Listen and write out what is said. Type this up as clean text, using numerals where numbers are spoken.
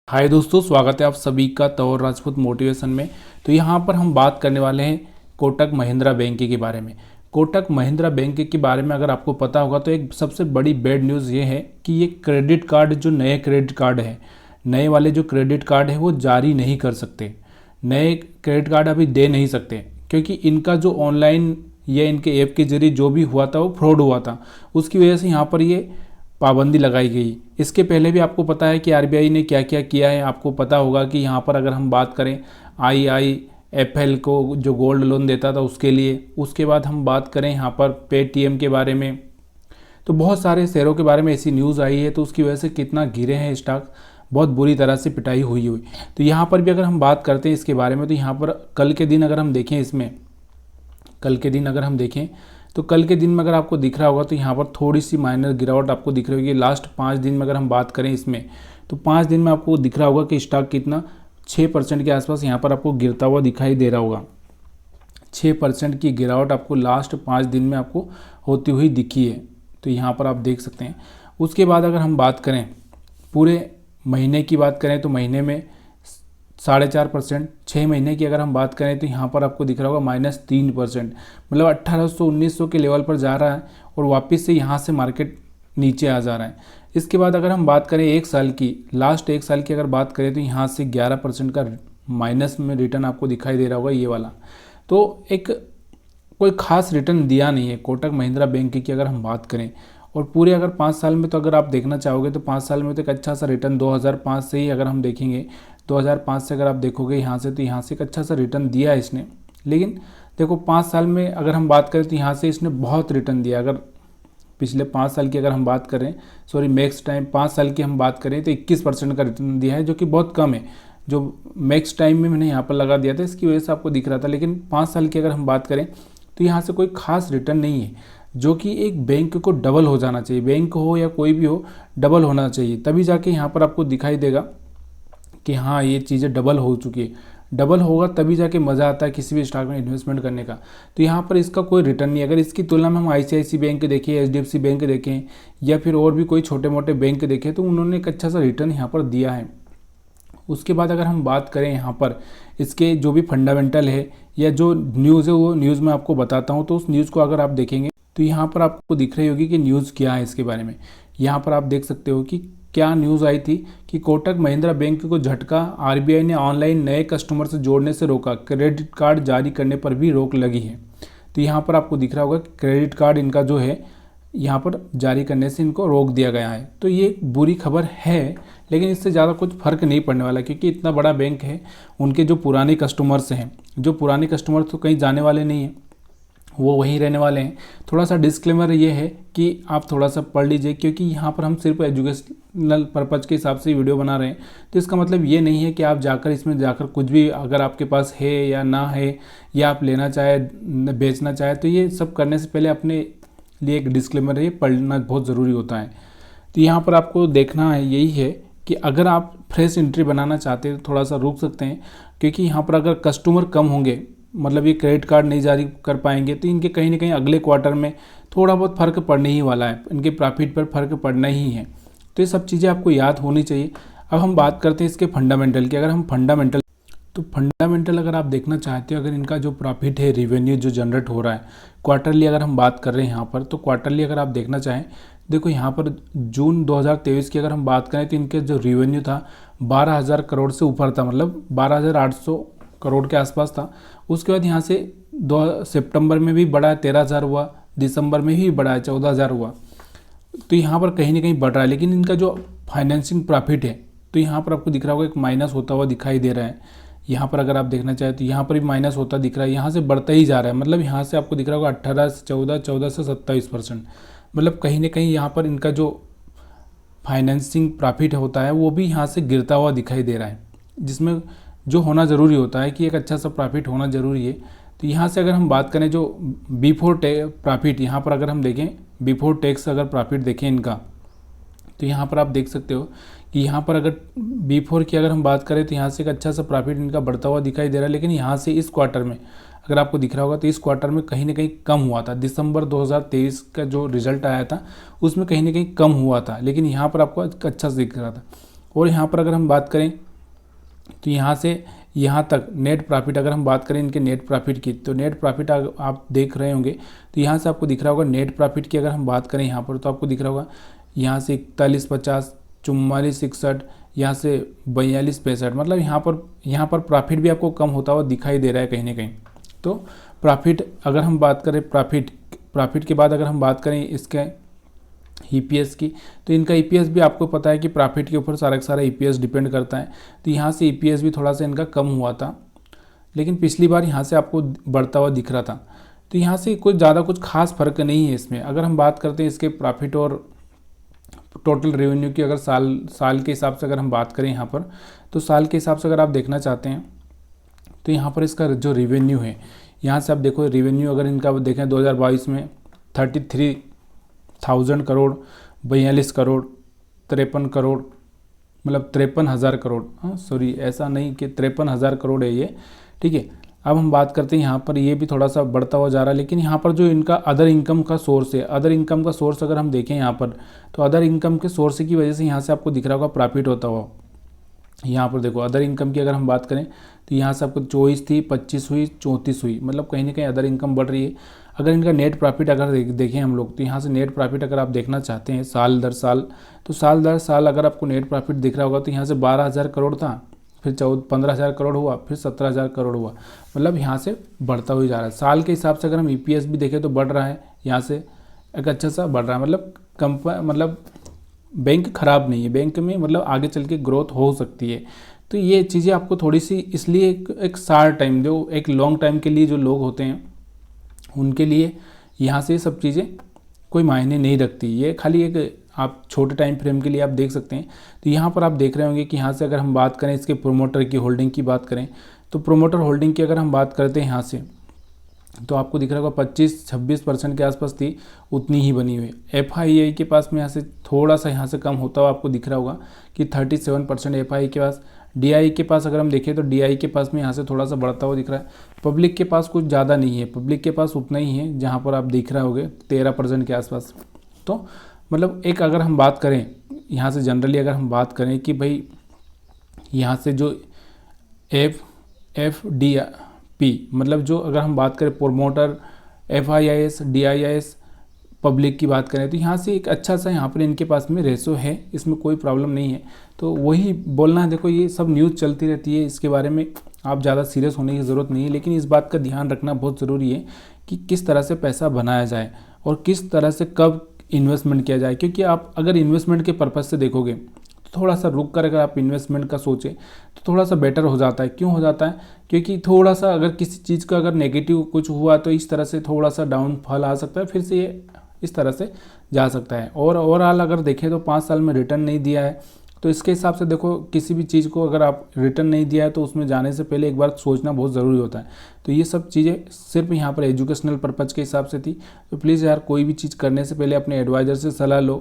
हाय दोस्तों, स्वागत है आप सभी का तौर राजपूत मोटिवेशन में। तो यहाँ पर हम बात करने वाले हैं कोटक महिंद्रा बैंक के बारे में। कोटक महिंद्रा बैंक के बारे में अगर आपको पता होगा तो एक सबसे बड़ी बैड न्यूज़ ये है कि ये क्रेडिट कार्ड जो नए क्रेडिट कार्ड है, नए वाले जो क्रेडिट कार्ड है वो जारी नहीं कर सकते। नए क्रेडिट कार्ड अभी दे नहीं सकते क्योंकि इनका जो ऑनलाइन या इनके ऐप के जरिए जो भी हुआ था वो फ्रॉड हुआ था। उसकी वजह से यहाँ पर ये पाबंदी लगाई गई। इसके पहले भी आपको पता है कि आरबीआई ने क्या क्या किया है। आपको पता होगा कि यहाँ पर अगर हम बात करें आईआईएफएल को जो गोल्ड लोन देता था उसके लिए, उसके बाद हम बात करें यहाँ पर पेटीएम के बारे में, तो बहुत सारे शेयरों के बारे में ऐसी न्यूज़ आई है। तो उसकी वजह से कितना गिरे हैं स्टॉक, बहुत बुरी तरह से पिटाई हुई हुई। तो यहाँ पर भी अगर हम बात करते हैं इसके बारे में, तो यहाँ पर कल के दिन अगर हम देखें, इसमें कल के दिन अगर हम देखें तो कल के दिन में अगर आपको दिख रहा होगा तो यहाँ पर थोड़ी सी माइनर गिरावट आपको दिख रही होगी। लास्ट 5 दिन में अगर हम बात करें इसमें, तो 5 दिन में आपको दिख रहा होगा कि स्टॉक कितना 6% के आसपास यहाँ पर आपको गिरता हुआ दिखाई दे रहा होगा। 6% की गिरावट आपको लास्ट 5 दिन में आपको होती हुई दिखी है। तो यहाँ पर आप देख सकते हैं। उसके बाद अगर हम बात करें पूरे महीने की बात करें तो महीने में 4.5%। 6 महीने की अगर हम बात करें तो यहाँ पर आपको दिख रहा होगा -3%। मतलब 1800-1900 के लेवल पर जा रहा है और वापस से यहाँ से मार्केट नीचे आ जा रहा है। इसके बाद अगर हम बात करें एक साल की, लास्ट एक साल की अगर बात करें तो यहाँ से 11% का माइनस में रिटर्न आपको दिखाई दे रहा होगा ये वाला। तो एक कोई खास रिटर्न दिया नहीं है कोटक महिंद्रा बैंक की अगर हम बात करें। और पूरे अगर 5 साल में तो अगर आप देखना चाहोगे तो 5 साल में तो एक अच्छा सा रिटर्न 2005 से ही अगर हम देखेंगे, 2005 से अगर आप देखोगे यहाँ से, तो यहाँ से एक अच्छा सा रिटर्न दिया है इसने। लेकिन देखो 5 साल में अगर हम बात करें तो यहाँ से इसने बहुत रिटर्न दिया। अगर पिछले 5 साल की अगर हम बात करें, सॉरी मैक्स टाइम 5 साल की हम बात करें तो 21% का रिटर्न दिया है, जो कि बहुत कम है। जो मैक्स टाइम में मैंने यहाँ पर लगा दिया था इसकी वजह से आपको दिख रहा था। लेकिन 5 साल की अगर हम बात करें तो यहाँ से कोई खास रिटर्न नहीं है, जो कि एक बैंक को डबल हो जाना चाहिए। बैंक हो या कोई भी हो, डबल होना चाहिए, तभी जाके यहाँ पर आपको दिखाई देगा कि हाँ ये चीज़ें डबल हो चुकी है। डबल होगा तभी जाके मज़ा आता है किसी भी स्टॉक में इन्वेस्टमेंट करने का। तो यहाँ पर इसका कोई रिटर्न नहीं है। अगर इसकी तुलना में हम आईसीआईसी बैंक देखें, एचडीएफसी बैंक देखें या फिर और भी कोई छोटे मोटे बैंक देखें तो उन्होंने एक अच्छा सा रिटर्न यहाँ पर दिया है। उसके बाद अगर हम बात करें यहाँ पर इसके जो भी फंडामेंटल है या जो न्यूज़ है, वो न्यूज़ मैं आपको बताता हूँ। तो उस न्यूज़ को अगर आप देखेंगे तो यहाँ पर आपको दिख रही होगी कि न्यूज़ क्या है इसके बारे में। यहाँ पर आप देख सकते हो कि क्या न्यूज़ आई थी कि कोटक महिंद्रा बैंक को झटका, आरबीआई ने ऑनलाइन नए कस्टमर से जोड़ने से रोका, क्रेडिट कार्ड जारी करने पर भी रोक लगी है। तो यहाँ पर आपको दिख रहा होगा कि क्रेडिट कार्ड इनका जो है यहाँ पर जारी करने से इनको रोक दिया गया है। तो ये बुरी खबर है, लेकिन इससे ज़्यादा कुछ फ़र्क नहीं पड़ने वाला, क्योंकि इतना बड़ा बैंक है। उनके जो पुराने कस्टमर्स हैं, जो पुराने कस्टमर्स तो कहीं जाने वाले नहीं हैं, वो वहीं रहने वाले हैं। थोड़ा सा डिस्क्लेमर ये है कि आप थोड़ा सा पढ़ लीजिए, क्योंकि यहाँ पर हम सिर्फ एजुकेशनल पर्पज़ के हिसाब से वीडियो बना रहे हैं। तो इसका मतलब ये नहीं है कि आप जाकर इसमें जाकर कुछ भी अगर आपके पास है या ना है, या आप लेना चाहे बेचना चाहे, तो ये सब करने से पहले अपने लिए एक डिस्क्लेमर है, ये पढ़ना बहुत ज़रूरी होता है। तो यहाँ पर आपको देखना है यही है कि अगर आप फ्रेश एंट्री बनाना चाहते हैं तो थोड़ा सा रुक सकते हैं, क्योंकि यहाँ पर अगर कस्टमर कम होंगे, मतलब ये क्रेडिट कार्ड नहीं जारी कर पाएंगे, तो इनके कहीं ना कहीं अगले क्वार्टर में थोड़ा बहुत फ़र्क पड़ने ही वाला है, इनके प्रॉफिट पर फ़र्क पड़ना ही है। तो ये सब चीज़ें आपको याद होनी चाहिए। अब हम बात करते हैं इसके फंडामेंटल की। अगर हम फंडामेंटल अगर आप देखना चाहते हो, अगर इनका जो प्रॉफिट है, रेवेन्यू जो जनरेट हो रहा है क्वार्टरली, अगर हम बात कर रहे हैं यहाँ पर, तो क्वार्टरली अगर आप देखना चाहें, देखो यहाँ पर जून 2023 की अगर हम बात करें तो इनके जो रेवेन्यू था 12,000 करोड़ से ऊपर था, मतलब 12,800 करोड़ के आसपास था। उसके बाद यहाँ से 2 सितंबर में भी बढ़ा है, 13,000 हुआ, दिसंबर में भी बढ़ा है, 14,000 हुआ। तो यहाँ पर कहीं ना कहीं बढ़ रहा है। लेकिन इनका जो फाइनेंसिंग प्रॉफिट है, तो यहाँ पर आपको दिख रहा होगा एक माइनस होता हुआ दिखाई दे रहा है। यहाँ पर अगर आप देखना चाहें तो यहाँ पर भी माइनस होता दिख रहा है, यहाँ से बढ़ता ही जा रहा है। मतलब यहाँ से आपको दिख रहा होगा 18 से 14, 14 से 27%। मतलब कहीं ना कहीं यहाँ पर इनका जो फाइनेंसिंग प्रॉफिट होता है वो भी यहाँ से गिरता हुआ दिखाई दे रहा है, जिसमें जो होना ज़रूरी होता है कि एक अच्छा सा प्रॉफिट होना ज़रूरी है। तो यहाँ से अगर हम बात करें जो बिफोर प्रॉफिट, यहाँ पर अगर हम देखें बिफोर टैक्स अगर प्रॉफिट देखें इनका, तो यहाँ पर आप देख सकते हो कि यहाँ पर अगर बिफोर की अगर हम बात करें तो यहाँ से एक अच्छा सा प्रॉफिट इनका बढ़ता हुआ दिखाई दे रहा है। लेकिन यहाँ से इस क्वार्टर में अगर आपको दिख रहा होगा तो इस क्वार्टर में कहीं ना कहीं कम हुआ था। दिसंबर 2023 का जो रिजल्ट आया था उसमें कहीं ना कहीं कम हुआ था, लेकिन यहाँ पर आपको अच्छा से दिख रहा था। और यहाँ पर अगर हम बात करें तो यहाँ से यहाँ तक नेट प्रॉफिट, अगर हम बात करें इनके नेट प्रॉफिट की, तो नेट प्रॉफिट आप देख रहे होंगे तो यहाँ से आपको दिख रहा होगा नेट प्रॉफिट की अगर हम बात करें यहाँ पर, तो आपको दिख रहा होगा यहाँ से 41.50, 44.61, यहाँ से 42.65, मतलब यहाँ पर प्रॉफिट भी आपको कम होता हुआ दिखाई दे रहा है कहीं ना कहीं। तो प्रॉफिट अगर हम बात करें, प्रॉफिट के बाद अगर हम बात करें इसके ईपीएस की, तो इनका ईपीएस भी आपको पता है कि प्रॉफिट के ऊपर सारा का सारा ईपीएस डिपेंड करता है। तो यहाँ से ईपीएस भी थोड़ा सा इनका कम हुआ था, लेकिन पिछली बार यहाँ से आपको बढ़ता हुआ दिख रहा था। तो यहाँ से कोई ज़्यादा कुछ खास फर्क नहीं है इसमें। अगर हम बात करते हैं इसके प्रॉफिट और टोटल रेवेन्यू की, अगर साल के हिसाब से अगर हम बात करें यहाँ पर, तो साल के हिसाब से अगर आप देखना चाहते हैं तो यहाँ पर इसका जो रेवेन्यू है, यहाँ से आप देखो रेवेन्यू अगर इनका देखें 2022 में 33,000 करोड़, 42 करोड़, 53 करोड़, मतलब 53,000 करोड़, हाँ सॉरी ऐसा नहीं कि 53,000 करोड़ है ये, ठीक है। अब हम बात करते हैं यहाँ पर, ये भी थोड़ा सा बढ़ता हुआ जा रहा है, लेकिन यहाँ पर जो इनका अदर इनकम का सोर्स है, अदर इनकम का सोर्स अगर हम देखें यहाँ पर, तो अदर इनकम के सोर्स की वजह से यहाँ से आपको दिख रहा होगा प्रॉफिट होता हुआ। यहाँ पर देखो अदर इनकम की अगर हम बात करें तो यहाँ से आपको 24 थी, 25 हुई, 34 हुई, मतलब कहीं ना कहीं अदर इनकम बढ़ रही है। अगर इनका नेट प्रॉफिट अगर देखें हम लोग, तो यहाँ से नेट प्रॉफिट अगर आप देखना चाहते हैं साल दर साल, तो साल दर साल अगर आपको नेट प्रॉफिट दिख रहा होगा तो यहाँ से 12,000 करोड़ था, फिर 15,000 करोड़ हुआ, फिर 17,000 करोड़ हुआ, मतलब यहाँ से बढ़ता हुआ जा रहा है। साल के हिसाब से अगर हम ईपीएस भी देखें तो बढ़ रहा है, यहाँ से एक अच्छा सा बढ़ रहा है, मतलब बैंक खराब नहीं है, बैंक में मतलब आगे चल के ग्रोथ हो सकती है। तो ये चीज़ें आपको थोड़ी सी इसलिए एक शार्ट टाइम, जो एक लॉन्ग टाइम के लिए जो लोग होते हैं उनके लिए यहाँ से सब चीज़ें कोई मायने नहीं रखती, ये खाली एक आप छोटे टाइम फ्रेम के लिए आप देख सकते हैं। तो यहाँ पर आप देख रहे होंगे कि यहाँ से अगर हम बात करें इसके प्रोमोटर की होल्डिंग की बात करें, तो प्रोमोटर होल्डिंग की अगर हम बात करते हैं यहाँ से, तो आपको दिख रहा होगा 25-26% के आसपास थी, उतनी ही बनी हुई। एफआईआई के पास में यहाँ से थोड़ा सा यहाँ से कम होता हुआ आपको दिख रहा होगा कि 37% एफआई के पास। डीआई के पास अगर हम देखें तो डीआई के पास में यहाँ से थोड़ा सा बढ़ता हुआ दिख रहा है। पब्लिक के पास कुछ ज़्यादा नहीं है, पब्लिक के पास उतना ही है जहाँ पर आप देख रहे होगे 13% के आसपास। तो मतलब एक अगर हम बात करें यहाँ से जनरली अगर हम बात करें कि भाई यहाँ से जो एफडीपी, मतलब जो अगर हम बात करें प्रोमोटर, एफआईआईएस, डीआईआईएस, पब्लिक की बात करें, तो यहाँ से एक अच्छा सा यहाँ पर इनके पास में रेशो है, इसमें कोई प्रॉब्लम नहीं है। तो वही बोलना है, देखो ये सब न्यूज़ चलती रहती है, इसके बारे में आप ज़्यादा सीरियस होने की ज़रूरत नहीं है, लेकिन इस बात का ध्यान रखना बहुत ज़रूरी है कि किस तरह से पैसा बनाया जाए और किस तरह से कब इन्वेस्टमेंट किया जाए। क्योंकि आप अगर इन्वेस्टमेंट के पर्पज़ से देखोगे तो थोड़ा सा रुक कर अगर आप इन्वेस्टमेंट का सोचें तो थोड़ा सा बेटर हो जाता है। क्यों हो जाता है? क्योंकि थोड़ा सा अगर किसी चीज़ का अगर नेगेटिव कुछ हुआ तो इस तरह से थोड़ा सा डाउनफॉल आ सकता है, फिर से ये इस तरह से जा सकता है। और ओवरऑल अगर देखें तो 5 साल में रिटर्न नहीं दिया है, तो इसके हिसाब से देखो किसी भी चीज़ को अगर आप रिटर्न नहीं दिया है तो उसमें जाने से पहले एक बार सोचना बहुत ज़रूरी होता है। तो ये सब चीज़ें सिर्फ यहाँ पर एजुकेशनल पर्पज़ के हिसाब से थी। तो प्लीज़ यार कोई भी चीज़ करने से पहले अपने एडवाइज़र से सलाह लो,